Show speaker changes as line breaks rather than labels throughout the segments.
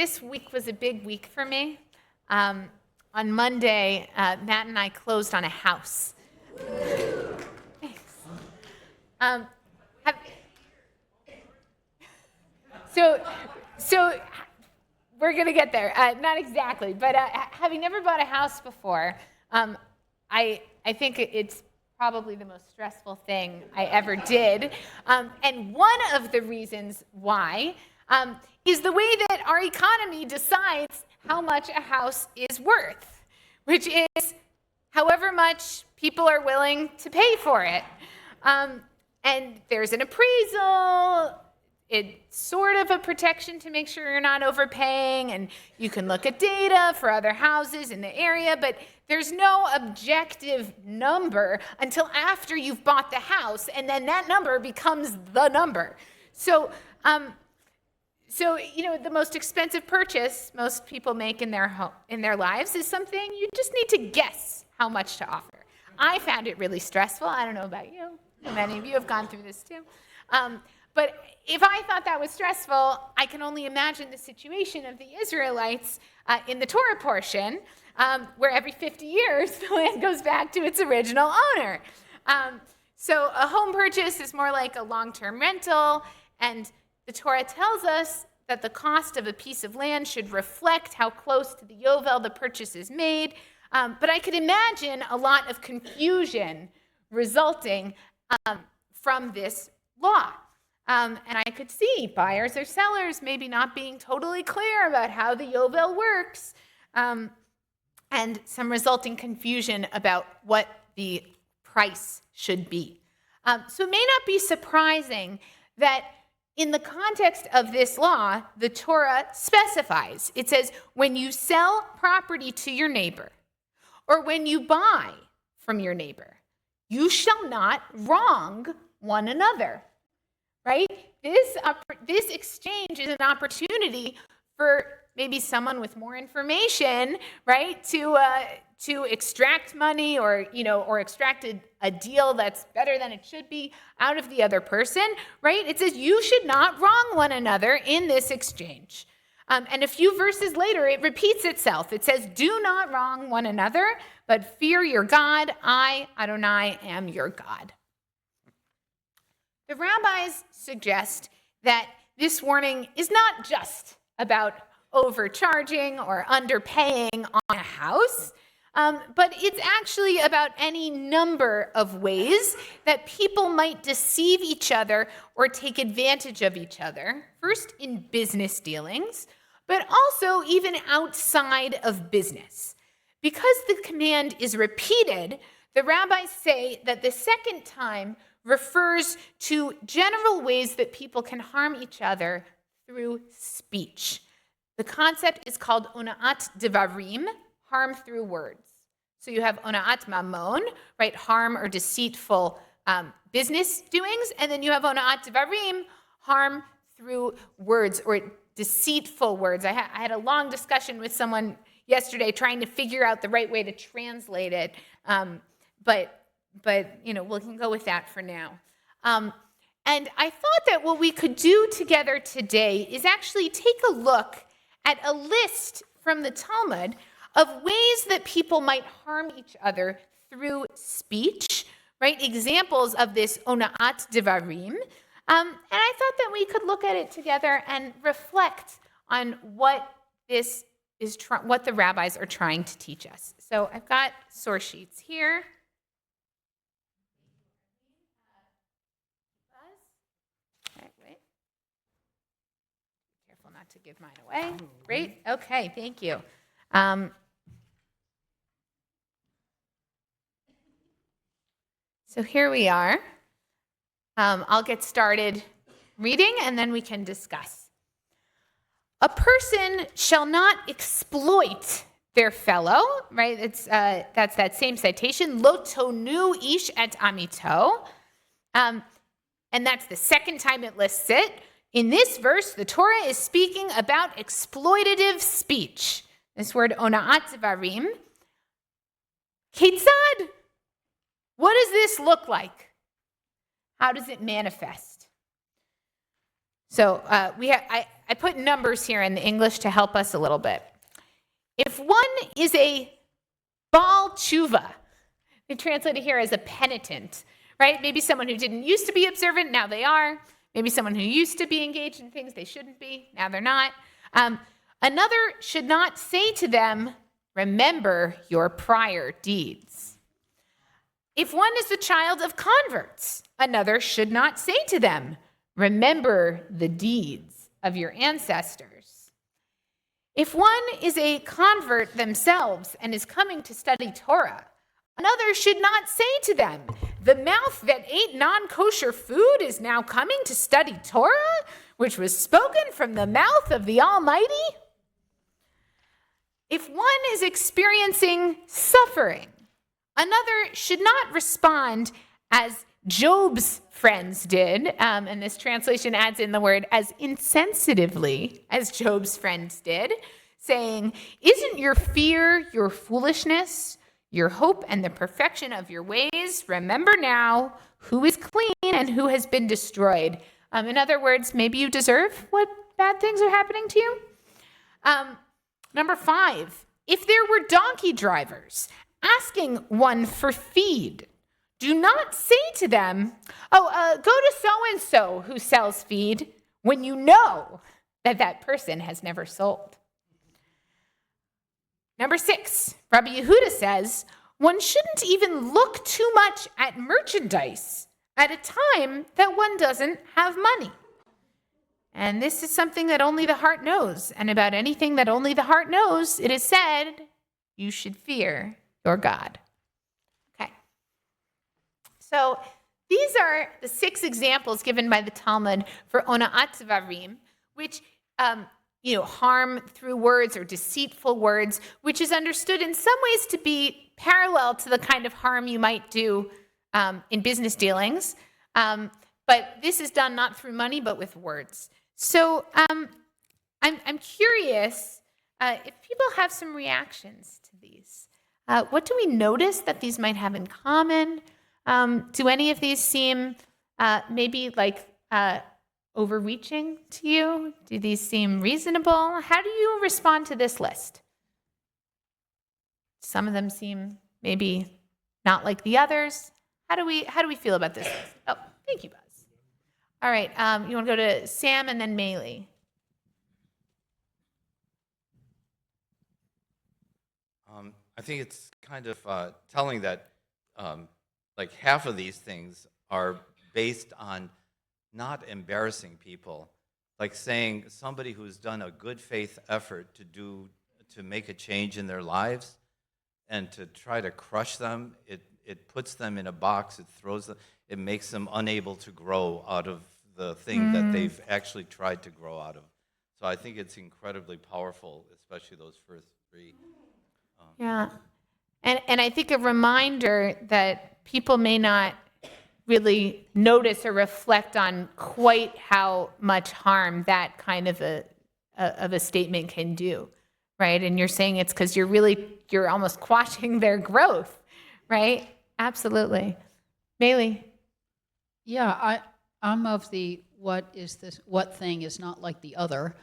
this week was a big week for me. On Monday, Matt and I closed on a house. Thanks. So we're going to get there. Not exactly, but having never bought a house before, I think it's probably the most stressful thing I ever did. And one of the reasons why is the way that our economy decides how much a house is worth, which is however much people are willing to pay for it. And there's an appraisal. It's sort of a protection to make sure you're not overpaying, and you can look at data for other houses in the area, but there's no objective number until after you've bought the house, and then that number becomes the number. So the most expensive purchase most people make in their lives is something you just need to guess how much to offer. I found it really stressful. I don't know about you. Many of you have gone through this too. But if I thought that was stressful, I can only imagine the situation of the Israelites in the Torah portion, where every 50 years the land goes back to its original owner. So a home purchase is more like a long-term rental, and the Torah tells us that the cost of a piece of land should reflect how close to the Yovel the purchase is made. But I could imagine a lot of confusion resulting from this law. And I could see buyers or sellers maybe not being totally clear about how the Yovel works, and some resulting confusion about what the price should be. So it may not be surprising that in the context of this law, the Torah specifies. It says, when you sell property to your neighbor, or when you buy from your neighbor, you shall not wrong one another. Right? This exchange is an opportunity for maybe someone with more information, right, to extract money or extract a deal that's better than it should be out of the other person, right? It says you should not wrong one another in this exchange. And a few verses later, it repeats itself. It says, do not wrong one another, but fear your God. I, Adonai, am your God. The rabbis suggest that this warning is not just about overcharging or underpaying on a house, but it's actually about any number of ways that people might deceive each other or take advantage of each other, first in business dealings, but also even outside of business. Because the command is repeated, the rabbis say that the second time refers to general ways that people can harm each other through speech. The concept is called ona'at devarim, harm through words. So you have ona'at mamon, right, harm or deceitful business doings, and then you have ona'at devarim, harm through words or deceitful words. I had a long discussion with someone yesterday trying to figure out the right way to translate it, but we can go with that for now. And I thought that what we could do together today is actually take a look at a list from the Talmud of ways that people might harm each other through speech, right? Examples of this ona'at devarim. And I thought that we could look at it together and reflect on what what the rabbis are trying to teach us. So I've got source sheets here. Not to give mine away. Great. Okay, thank you. So here we are. I'll get started reading and then we can discuss. A person shall not exploit their fellow, right? That's that same citation, lo tonu ish et amito. And that's the second time it lists it. In this verse, the Torah is speaking about exploitative speech. This word ona'at devarim. Ketzad? What does this look like? How does it manifest? So I I put numbers here in the English to help us a little bit. If one is a Baal Tshuva, they translate it here as a penitent, right? Maybe someone who didn't used to be observant, now they are. Maybe someone who used to be engaged in things they shouldn't be, now they're not. Another should not say to them, remember your prior deeds. If one is the child of converts, another should not say to them, remember the deeds of your ancestors. If one is a convert themselves and is coming to study Torah, another should not say to them, the mouth that ate non-kosher food is now coming to study Torah, which was spoken from the mouth of the Almighty. If one is experiencing suffering, another should not respond as Job's friends did, and this translation adds in the word as insensitively as Job's friends did, saying, isn't your fear your foolishness, your hope and the perfection of your ways? Remember now who is clean and who has been destroyed. In other words, maybe you deserve what bad things are happening to you. Number 5, if there were donkey drivers asking one for feed, do not say to them, go to so-and-so who sells feed, when you know that that person has never sold. Number 6, Rabbi Yehuda says, one shouldn't even look too much at merchandise at a time that one doesn't have money. And this is something that only the heart knows. And about anything that only the heart knows, it is said, you should fear your God. Okay. So these are the 6 examples given by the Talmud for ona'at dvarim, which harm through words or deceitful words, which is understood in some ways to be parallel to the kind of harm you might do in business dealings. But this is done not through money, but with words. So I'm curious if people have some reactions to these. What do we notice that these might have in common? Do any of these seem maybe like overreaching to you? Do these seem reasonable? How do you respond to this list? Some of them seem maybe not like the others. How do we feel about this list? Oh, thank you, Buzz. All right, you want to go to Sam and then Maylee.
I think it's kind of telling that like half of these things are based on not embarrassing people, like saying somebody who's done a good faith effort to make a change in their lives and to try to crush them, it puts them in a box, it makes them unable to grow out of the thing that they've actually tried to grow out of. So I think it's incredibly powerful, especially those first 3.
Yeah. And I think a reminder that people may not really notice or reflect on quite how much harm that kind of a statement can do, right? And you're saying it's because you're almost quashing their growth, right? Absolutely. Maylee.
Yeah, I'm of the what thing is not like the other.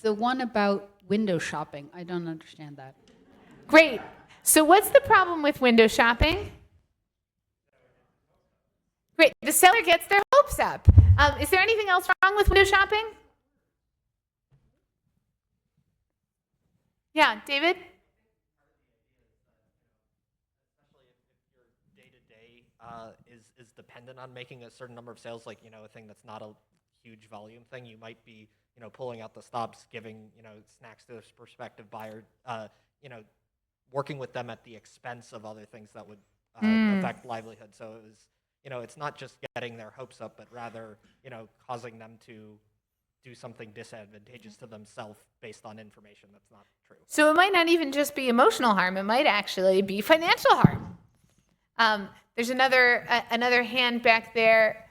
The one about window shopping, I don't understand that.
Great. So what's the problem with window shopping? Great. The seller gets their hopes up. Is there anything else wrong with window shopping? Yeah, David?
Is dependent on making a certain number of sales, like, a thing that's not a huge volume thing. You might be, pulling out the stops, giving, snacks to this prospective buyer, working with them at the expense of other things that would affect livelihood. So it was, it's not just getting their hopes up, but rather, causing them to do something disadvantageous to themselves based on information that's not true.
So it might not even just be emotional harm. It might actually be financial harm. There's another hand back there.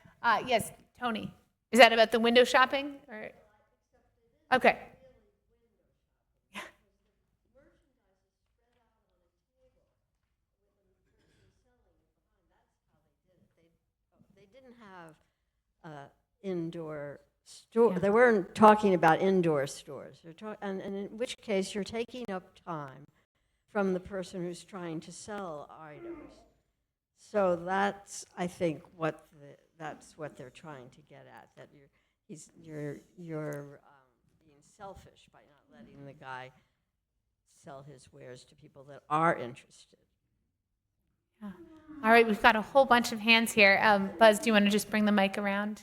Yes, Tony. Is that about the window shopping? Or? Okay.
They didn't have indoor store. They weren't talking about indoor stores. And in which case, you're taking up time from the person who's trying to sell items. So that's, I think, that's what they're trying to get at. That you're being selfish by not letting the guy sell his wares to people that are interested.
Yeah. All right, we've got a whole bunch of hands here. Buzz, do you want to just bring the mic around?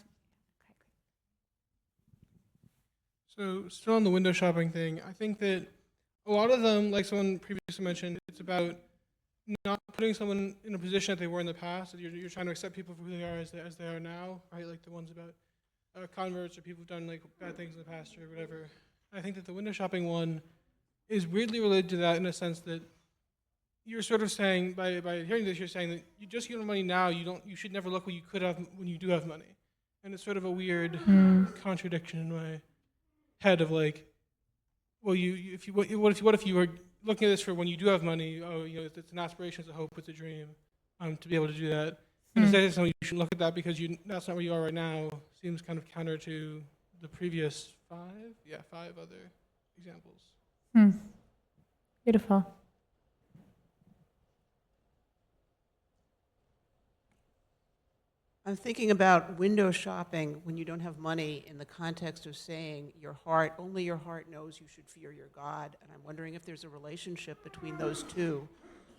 So still on the window shopping thing, I think that a lot of them, like someone previously mentioned, it's about not putting someone in a position that they were in the past. That you're trying to accept people for who they are as they are now, right? Like the ones about converts or people who've done like bad things in the past or whatever. I think that the window shopping one is weirdly related to that in a sense that you're sort of saying by hearing this, you're saying that you just get money now. You should never look what you could have when you do have money, and it's sort of a weird contradiction in my head of like, well, what if you were looking at this for when you do have money? Oh, it's an aspiration, it's a hope, it's a dream, to be able to do that. And instead of saying you shouldn't look at that because that's not where you are right now. Seems kind of counter to the previous five other examples.
Beautiful.
I'm thinking about window shopping when you don't have money in the context of saying only your heart knows you should fear your God. And I'm wondering if there's a relationship between those two,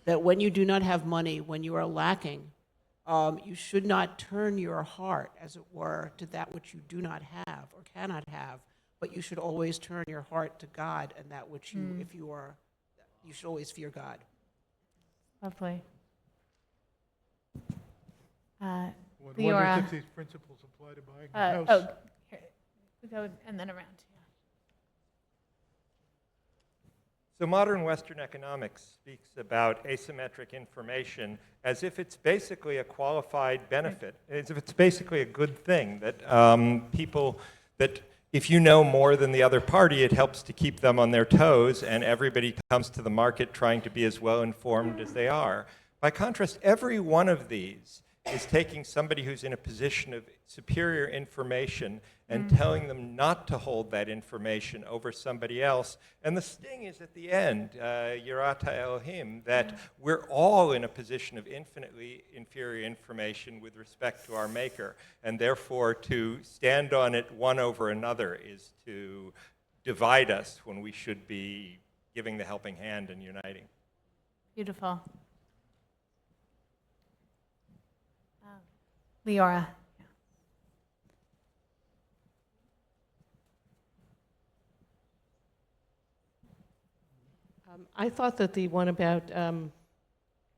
that when you do not have money, when you are lacking, you should not turn your heart, as it were, to that which you do not have or cannot have, but you should always turn your heart to God and that which you should always fear God.
Lovely.
One wonders if these principles apply to buying a house.
Here, we go and then around.
So modern Western economics speaks about asymmetric information as if it's basically a qualified benefit, as if it's basically a good thing, that that if you know more than the other party, it helps to keep them on their toes, and everybody comes to the market trying to be as well informed as they are. By contrast, every one of these is taking somebody who's in a position of superior information and telling them not to hold that information over somebody else. And the sting is at the end, Yerata Elohim, that we're all in a position of infinitely inferior information with respect to our Maker. And therefore, to stand on it one over another is to divide us when we should be giving the helping hand and uniting.
Beautiful. Leora.
I thought that the one about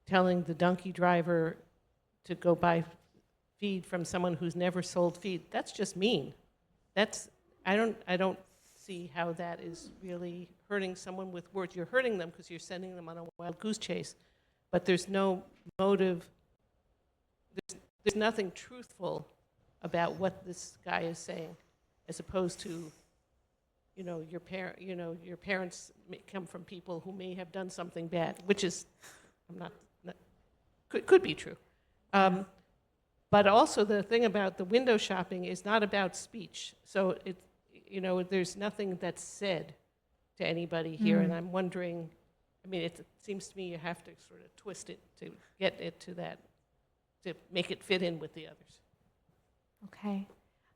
telling the donkey driver to go buy feed from someone who's never sold feed, that's just mean. I don't see how that is really hurting someone with words. You're hurting them because you're sending them on a wild goose chase, but there's no motive. There's nothing truthful about what this guy is saying, as opposed to, your parents may come from people who may have done something bad, which is, could be true. But also the thing about the window shopping is not about speech. So there's nothing that's said to anybody here, and I'm wondering. It seems to me you have to sort of twist it to get it to that, to make it fit in with the others.
Okay.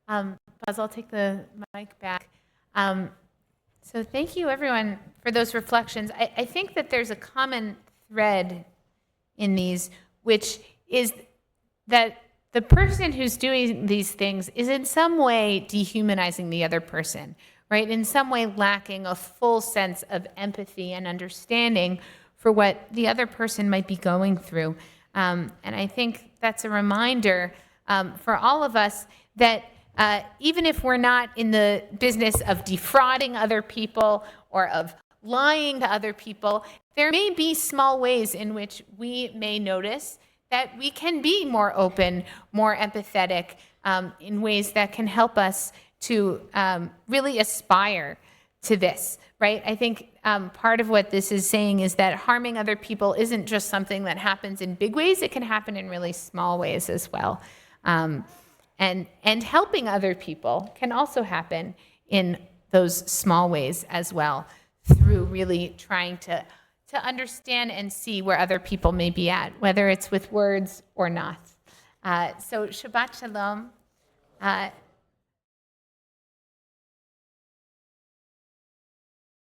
Buzz, I'll take the mic back. So thank you, everyone, for those reflections. I think that there's a common thread in these, which is that the person who's doing these things is in some way dehumanizing the other person, right? In some way lacking a full sense of empathy and understanding for what the other person might be going through. And I think that's a reminder for all of us that even if we're not in the business of defrauding other people or of lying to other people, there may be small ways in which we may notice that we can be more open, more empathetic, in ways that can help us to really aspire to this, right? I think part of what this is saying is that harming other people isn't just something that happens in big ways, it can happen in really small ways as well. And helping other people can also happen in those small ways as well, through really trying to understand and see where other people may be at, whether it's with words or not. So Shabbat Shalom.